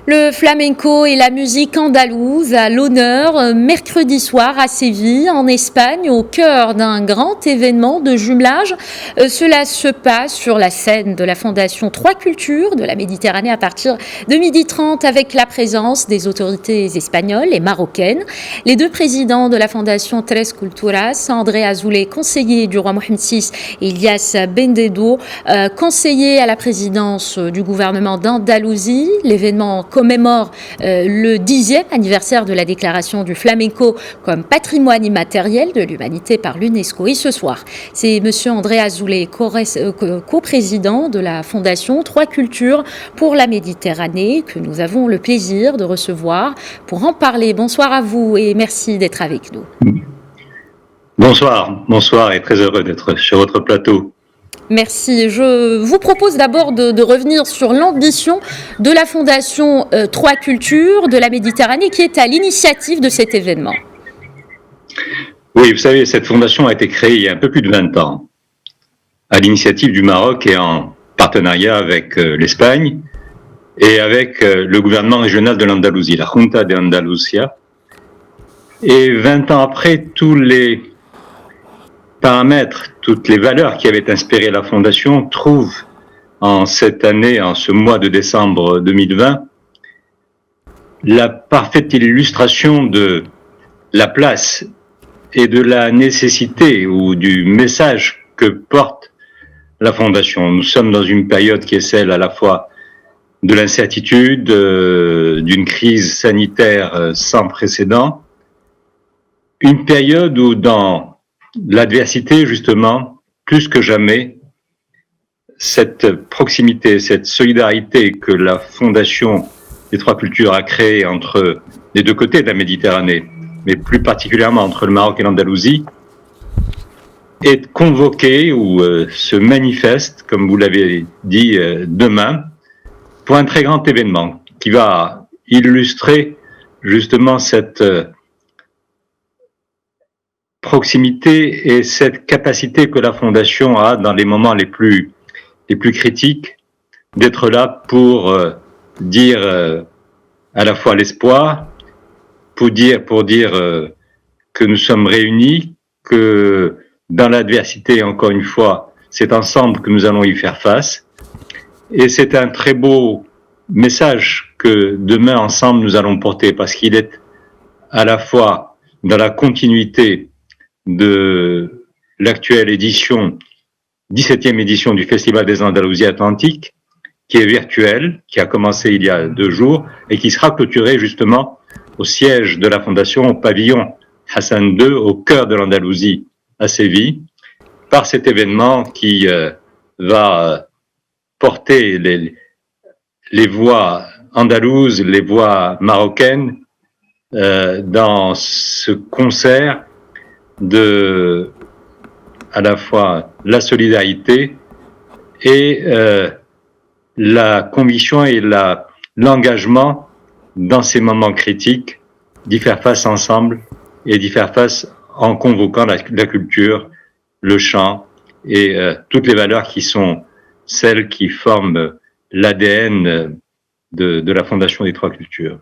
Le flamenco et la musique andalouse à l'honneur mercredi soir à Séville, en Espagne, au cœur d'un grand événement de jumelage. Cela se passe sur la scène de la Fondation Trois Cultures de la Méditerranée à partir de 12h30 avec la présence des autorités espagnoles et marocaines. Les deux présidents de la Fondation Tres Culturas, André Azoulay, conseiller du roi Mohamed VI, et Ilyas Bendedo, conseiller à la présidence du gouvernement d'Andalousie. L'événement commémore le 10e anniversaire de la déclaration du flamenco comme patrimoine immatériel de l'humanité par l'UNESCO. Et ce soir, c'est M. André Azoulay, coprésident de la Fondation Trois Cultures pour la Méditerranée, que nous avons le plaisir de recevoir pour en parler. Bonsoir à vous et merci d'être avec nous. Bonsoir et très heureux d'être sur votre plateau. Merci. Je vous propose d'abord de revenir sur l'ambition de la Fondation Trois Cultures de la Méditerranée qui est à l'initiative de cet événement. Oui, vous savez, cette fondation a été créée il y a un peu plus de 20 ans à l'initiative du Maroc et en partenariat avec l'Espagne et avec le gouvernement régional de l'Andalousie, la Junta de Andalucía. Et 20 ans après, tous les paramètres, toutes les valeurs qui avaient inspiré la Fondation trouvent en cette année, en ce mois de décembre 2020, la parfaite illustration de la place et de la nécessité ou du message que porte la Fondation. Nous sommes dans une période qui est celle à la fois de l'incertitude, d'une crise sanitaire sans précédent, une période où dans l'adversité, justement, plus que jamais, cette proximité, cette solidarité que la Fondation des Trois Cultures a créée entre les deux côtés de la Méditerranée, mais plus particulièrement entre le Maroc et l'Andalousie, est convoquée ou se manifeste, comme vous l'avez dit, demain, pour un très grand événement qui va illustrer justement cette proximité et cette capacité que la Fondation a dans les moments les plus critiques d'être là pour dire à la fois l'espoir, pour dire que nous sommes réunis, que dans l'adversité, encore une fois, c'est ensemble que nous allons y faire face. Et c'est un très beau message que demain, ensemble, nous allons porter parce qu'il est à la fois dans la continuité de l'actuelle édition, 17e édition du Festival des Andalousies Atlantiques, qui est virtuelle, qui a commencé il y a 2 jours et qui sera clôturée justement au siège de la Fondation, au pavillon Hassan II, au cœur de l'Andalousie, à Séville, par cet événement qui va porter les voix andalouses, les voix marocaines dans ce concert de à la fois la solidarité et la conviction et l'engagement dans ces moments critiques d'y faire face ensemble et d'y faire face en convoquant la culture, le chant et toutes les valeurs qui sont celles qui forment l'ADN de la Fondation des Trois Cultures.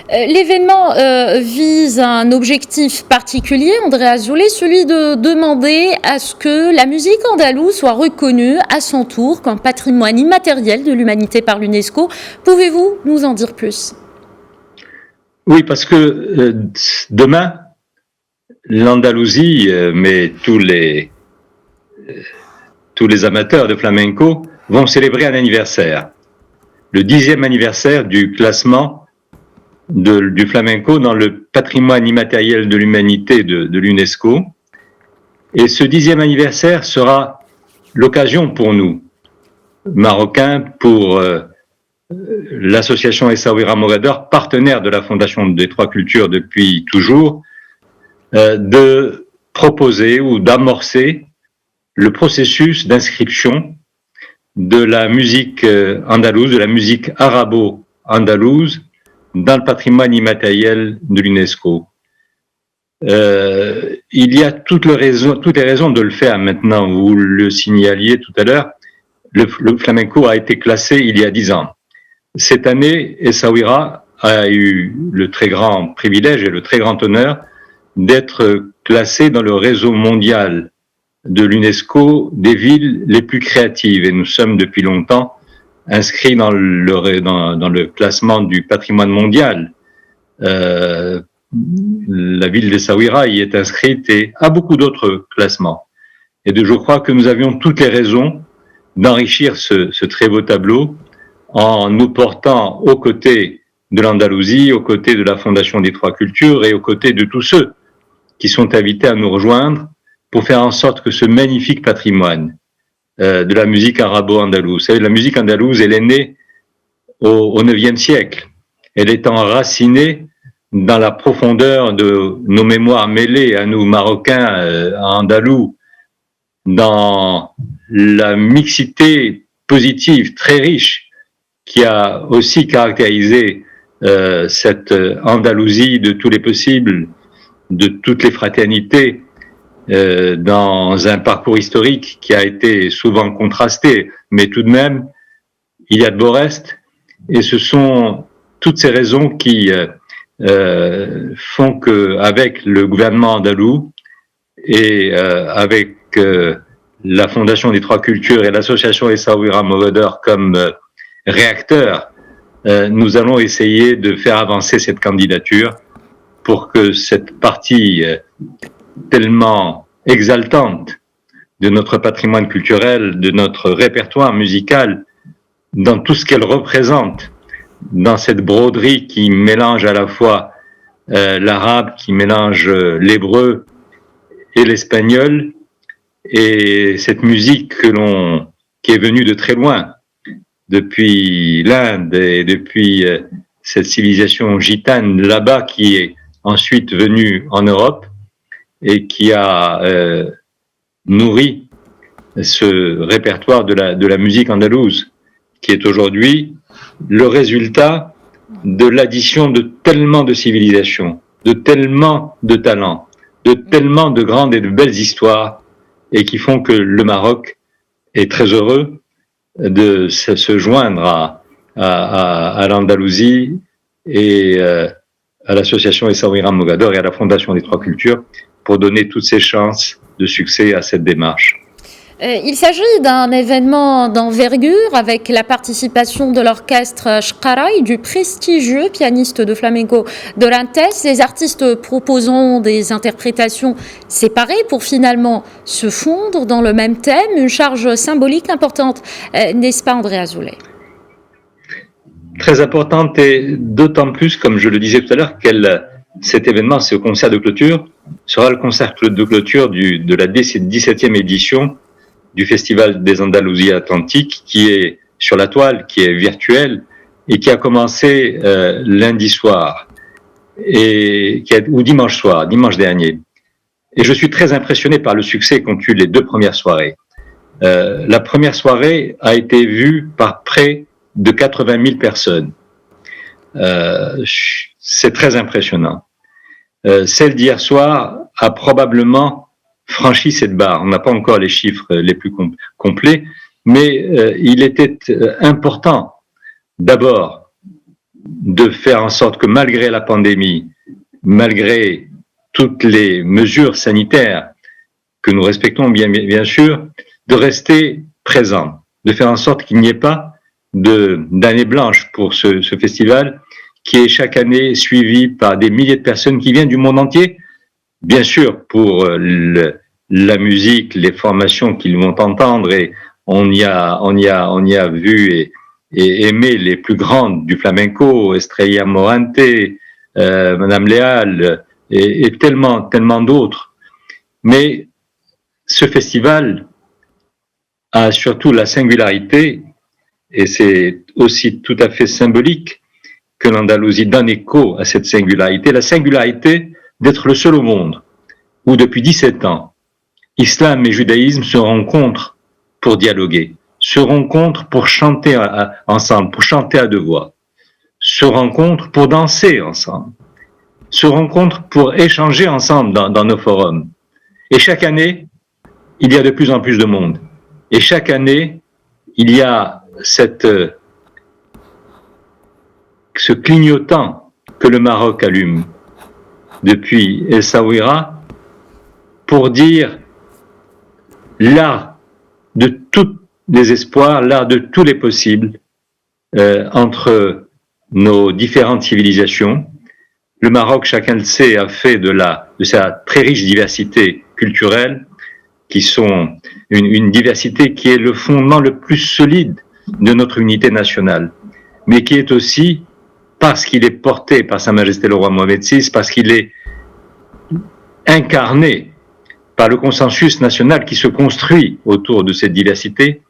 L'événement vise un objectif particulier, André Azoulay, celui de demander à ce que la musique andalouse soit reconnue à son tour comme patrimoine immatériel de l'humanité par l'UNESCO. Pouvez-vous nous en dire plus ? Oui, parce que demain, l'Andalousie, mais tous les amateurs de flamenco vont célébrer un anniversaire, le 10e anniversaire du classement du flamenco dans le patrimoine immatériel de l'humanité de l'UNESCO. Et ce 10e anniversaire sera l'occasion pour nous, Marocains, pour l'association Essaouira Mogador, partenaire de la Fondation des Trois Cultures depuis toujours, de proposer ou d'amorcer le processus d'inscription de la musique andalouse, de la musique arabo-andalouse, dans le patrimoine immatériel de l'UNESCO. Il y a toutes les raisons de le faire maintenant. Vous le signaliez tout à l'heure, le flamenco a été classé il y a 10 ans. Cette année, Essaouira a eu le très grand privilège et le très grand honneur d'être classé dans le réseau mondial de l'UNESCO des villes les plus créatives. Et nous sommes depuis longtemps inscrits dans le classement du patrimoine mondial. La ville d'Essaouira y est inscrite et a beaucoup d'autres classements. Et je crois que nous avions toutes les raisons d'enrichir ce très beau tableau en nous portant aux côtés de l'Andalousie, aux côtés de la Fondation des Trois Cultures et aux côtés de tous ceux qui sont invités à nous rejoindre pour faire en sorte que ce magnifique patrimoine de la musique arabo-andalouse, vous savez, la musique andalouse, elle est née au IXe siècle. Elle est enracinée dans la profondeur de nos mémoires mêlées à nous Marocains, andalous, dans la mixité positive très riche qui a aussi caractérisé cette Andalousie de tous les possibles, de toutes les fraternités, dans un parcours historique qui a été souvent contrasté, mais tout de même, il y a de beaux restes, et ce sont toutes ces raisons qui font que, avec le gouvernement andalou et avec la Fondation des Trois Cultures et l'association Essaouira Mogador comme réacteurs, nous allons essayer de faire avancer cette candidature pour que cette partie tellement exaltante de notre patrimoine culturel, de notre répertoire musical, dans tout ce qu'elle représente, dans cette broderie qui mélange à la fois l'arabe, qui mélange l'hébreu et l'espagnol, et cette musique qui est venue de très loin, depuis l'Inde et depuis cette civilisation gitane là-bas qui est ensuite venue en Europe et qui a nourri ce répertoire de la musique andalouse, qui est aujourd'hui le résultat de l'addition de tellement de civilisations, de tellement de talents, de tellement de grandes et de belles histoires, et qui font que le Maroc est très heureux de se joindre à l'Andalousie et à l'association Essaouira Mogador et à la Fondation des Trois Cultures pour donner toutes ses chances de succès à cette démarche. Il s'agit d'un événement d'envergure avec la participation de l'orchestre Shqaraï, du prestigieux pianiste de flamenco Dorantes. Les artistes proposeront des interprétations séparées pour finalement se fondre dans le même thème, une charge symbolique importante, n'est-ce pas André Azoulay? Très importante, et d'autant plus, comme je le disais tout à l'heure, cet événement, ce concert de clôture, sera le concert de clôture de la 17e édition du Festival des Andalousies Atlantiques, qui est sur la toile, qui est virtuel, et qui a commencé lundi soir, ou dimanche soir, dimanche dernier. Et je suis très impressionné par le succès qu'ont eu les deux premières soirées. La première soirée a été vue par près de 80 000 personnes. C'est très impressionnant. Celle d'hier soir a probablement franchi cette barre. On n'a pas encore les chiffres les plus complets, mais il était important d'abord de faire en sorte que malgré la pandémie, malgré toutes les mesures sanitaires que nous respectons bien sûr, de rester présent, de faire en sorte qu'il n'y ait pas d'année blanche pour ce festival qui est chaque année suivi par des milliers de personnes qui viennent du monde entier, bien sûr pour la musique, les formations qu'ils vont entendre, et on y a vu et aimé les plus grandes du flamenco, Estrella Morante, Madame Léal et tellement d'autres. Mais ce festival a surtout la singularité, et c'est aussi tout à fait symbolique que l'Andalousie donne écho à cette singularité, la singularité d'être le seul au monde où depuis 17 ans, islam et judaïsme se rencontrent pour dialoguer, se rencontrent pour chanter ensemble, pour chanter à deux voix, se rencontrent pour danser ensemble, se rencontrent pour échanger ensemble dans nos forums. Et chaque année, il y a de plus en plus de monde. Et chaque année, il y a cette ce clignotant que le Maroc allume depuis Essaouira pour dire là de tous les espoirs, là de tous les possibles entre nos différentes civilisations. Le Maroc, chacun le sait, a fait de sa très riche diversité culturelle, qui sont une diversité qui est le fondement le plus solide de notre unité nationale, mais qui est aussi, parce qu'il est porté par Sa Majesté le Roi Mohamed VI, parce qu'il est incarné par le consensus national qui se construit autour de cette diversité,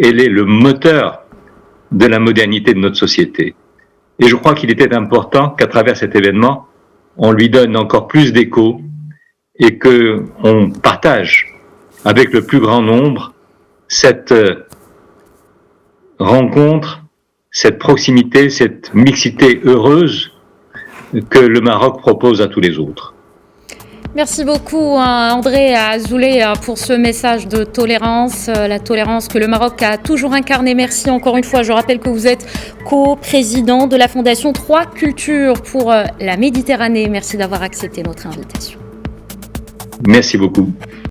elle est le moteur de la modernité de notre société. Et je crois qu'il était important qu'à travers cet événement, on lui donne encore plus d'écho et qu'on partage avec le plus grand nombre cette rencontre, cette proximité, cette mixité heureuse que le Maroc propose à tous les autres. Merci beaucoup André Azoulay pour ce message de tolérance, la tolérance que le Maroc a toujours incarnée. Merci encore une fois. Je rappelle que vous êtes co-président de la Fondation 3 Cultures pour la Méditerranée. Merci d'avoir accepté notre invitation. Merci beaucoup.